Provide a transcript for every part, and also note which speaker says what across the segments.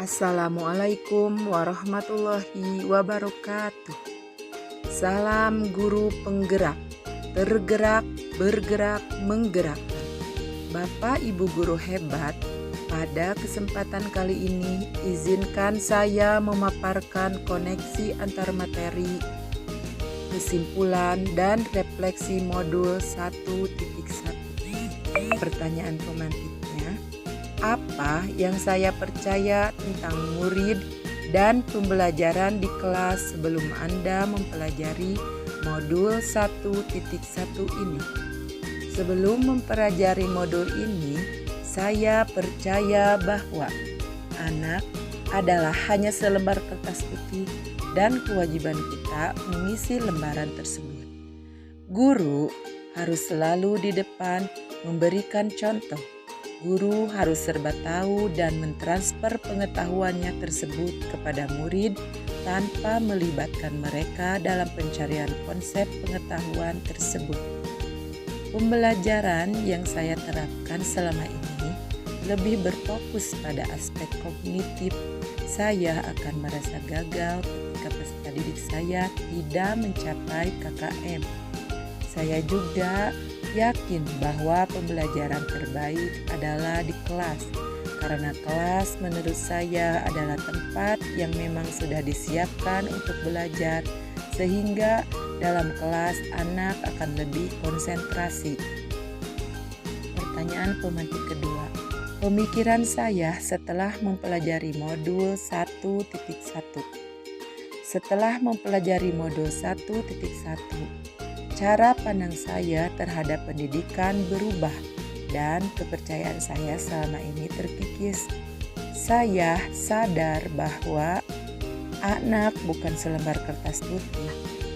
Speaker 1: Assalamualaikum warahmatullahi wabarakatuh. Salam guru penggerak, tergerak, bergerak, menggerakkan. Bapak Ibu guru hebat, pada kesempatan kali ini izinkan saya memaparkan koneksi antar materi, kesimpulan, dan refleksi modul 1.1. Pertanyaan pemantiknya, apa yang saya percaya tentang murid dan pembelajaran di kelas sebelum Anda mempelajari modul 1.1 ini? Sebelum mempelajari modul ini, saya percaya bahwa anak adalah hanya selembar kertas putih dan kewajiban kita mengisi lembaran tersebut. Guru harus selalu di depan memberikan contoh. Guru harus serba tahu dan mentransfer pengetahuannya tersebut kepada murid tanpa melibatkan mereka dalam pencarian konsep pengetahuan tersebut. Pembelajaran yang saya terapkan selama ini lebih berfokus pada aspek kognitif. Saya akan merasa gagal ketika peserta didik saya tidak mencapai KKM. Saya juga yakin bahwa pembelajaran terbaik adalah di kelas, karena kelas menurut saya adalah tempat yang memang sudah disiapkan untuk belajar, sehingga dalam kelas anak akan lebih konsentrasi. Pertanyaan pemantik kedua, pemikiran saya setelah mempelajari modul 1.1. Setelah mempelajari modul 1.1, cara pandang saya terhadap pendidikan berubah dan kepercayaan saya selama ini terkikis. Saya sadar bahwa anak bukan selembar kertas putih,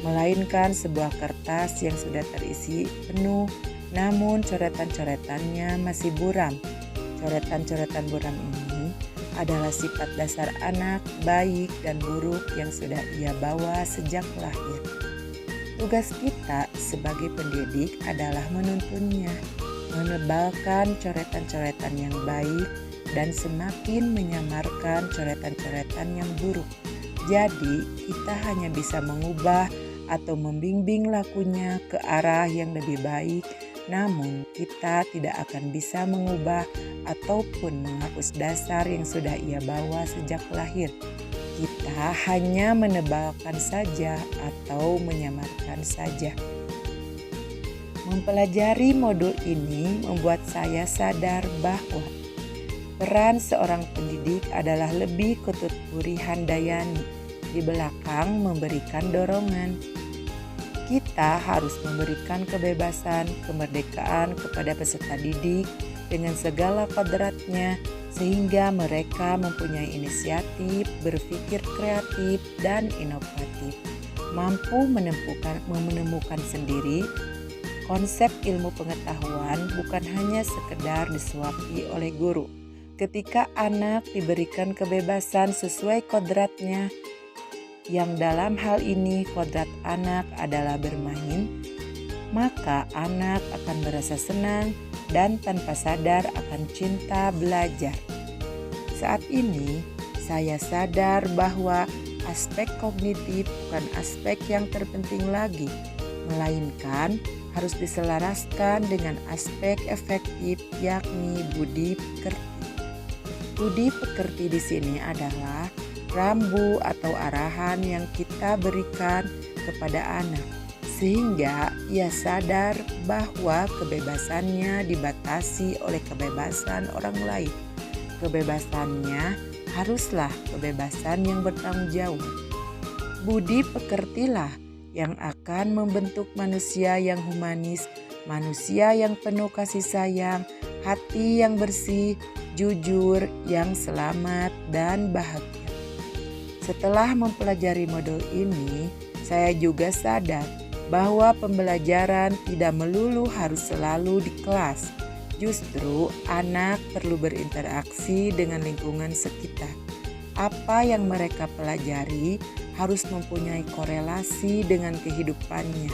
Speaker 1: melainkan sebuah kertas yang sudah terisi penuh, namun coretan-coretannya masih buram. Coretan-coretan buram ini adalah sifat dasar anak, baik dan buruk yang sudah ia bawa sejak lahir. Tugas kita sebagai pendidik adalah menuntunnya, menebalkan coretan-coretan yang baik dan semakin menyamarkan coretan-coretan yang buruk. Jadi, kita hanya bisa mengubah atau membimbing lakunya ke arah yang lebih baik, namun kita tidak akan bisa mengubah ataupun menghapus dasar yang sudah ia bawa sejak lahir. Kita hanya menebalkan saja atau menyamarkan saja. Mempelajari modul ini membuat saya sadar bahwa peran seorang pendidik adalah lebih ke Tutpuri Handayani, di belakang memberikan dorongan. Kita harus memberikan kebebasan, kemerdekaan kepada peserta didik dengan segala kodratnya, sehingga mereka mempunyai inisiatif, berpikir kreatif, dan inovatif, mampu menemukan sendiri konsep ilmu pengetahuan bukan hanya sekedar disuapi oleh guru. Ketika anak diberikan kebebasan sesuai kodratnya, yang dalam hal ini kodrat anak adalah bermain, maka anak akan merasa senang dan tanpa sadar akan cinta belajar. Saat ini, saya sadar bahwa aspek kognitif bukan aspek yang terpenting lagi, melainkan harus diselaraskan dengan aspek efektif, yakni budi pekerti. Budi pekerti di sini adalah rambu atau arahan yang kita berikan kepada anak, sehingga ia sadar bahwa kebebasannya dibatasi oleh kebebasan orang lain. Kebebasannya haruslah kebebasan yang bertanggung jawab. Budi pekertilah yang akan membentuk manusia yang humanis, manusia yang penuh kasih sayang, hati yang bersih, jujur, yang selamat, dan bahagia. Setelah mempelajari modul ini, saya juga sadar bahwa pembelajaran tidak melulu harus selalu di kelas. Justru anak perlu berinteraksi dengan lingkungan sekitar. Apa yang mereka pelajari harus mempunyai korelasi dengan kehidupannya,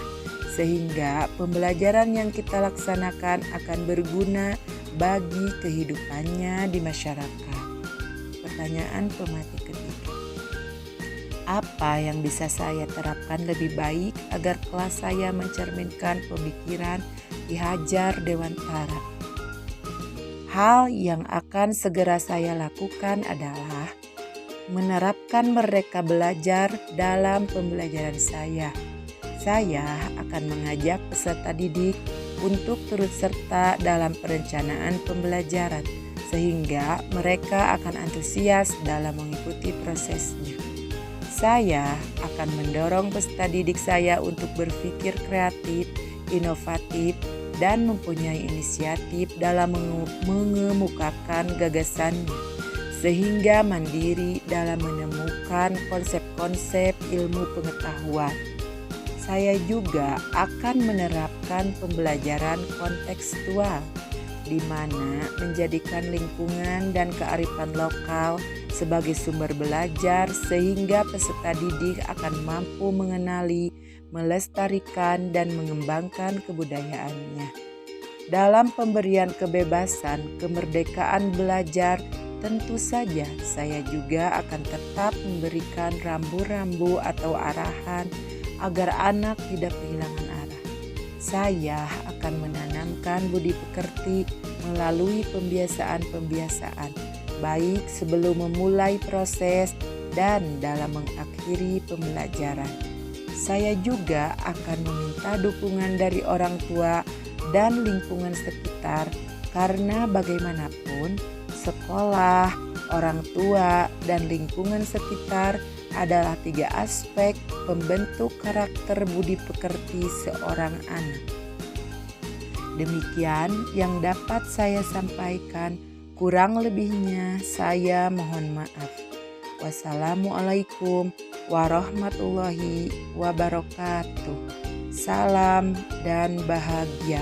Speaker 1: sehingga pembelajaran yang kita laksanakan akan berguna bagi kehidupannya di masyarakat. pertanyaan pemantik ketiga. Apa yang bisa saya terapkan lebih baik agar kelas saya mencerminkan pemikiran Ki Hajar Dewantara? Hal yang akan segera saya lakukan adalah menerapkan mereka belajar dalam pembelajaran saya. Saya akan mengajak peserta didik untuk turut serta dalam perencanaan pembelajaran, sehingga mereka akan antusias dalam mengikuti prosesnya. Saya akan mendorong peserta didik saya untuk berpikir kreatif, inovatif, dan mempunyai inisiatif dalam mengemukakan gagasannya, sehingga mandiri dalam menemukan konsep-konsep ilmu pengetahuan. Saya juga akan menerapkan pembelajaran kontekstual, di mana menjadikan lingkungan dan kearifan lokal sebagai sumber belajar sehingga peserta didik akan mampu mengenali, melestarikan, dan mengembangkan kebudayaannya. Dalam pemberian kebebasan, kemerdekaan belajar, tentu saja saya juga akan tetap memberikan rambu-rambu atau arahan agar anak tidak kehilangan arah. Saya akan menanamkan budi pekerti melalui pembiasaan-pembiasaan, baik sebelum memulai proses dan dalam mengakhiri pembelajaran. Saya juga akan meminta dukungan dari orang tua dan lingkungan sekitar, karena bagaimanapun sekolah, orang tua, dan lingkungan sekitar adalah 3 aspek pembentuk karakter budi pekerti seorang anak. Demikian yang dapat saya sampaikan, kurang lebihnya saya mohon maaf. Wassalamualaikum warahmatullahi wabarakatuh. Salam dan bahagia.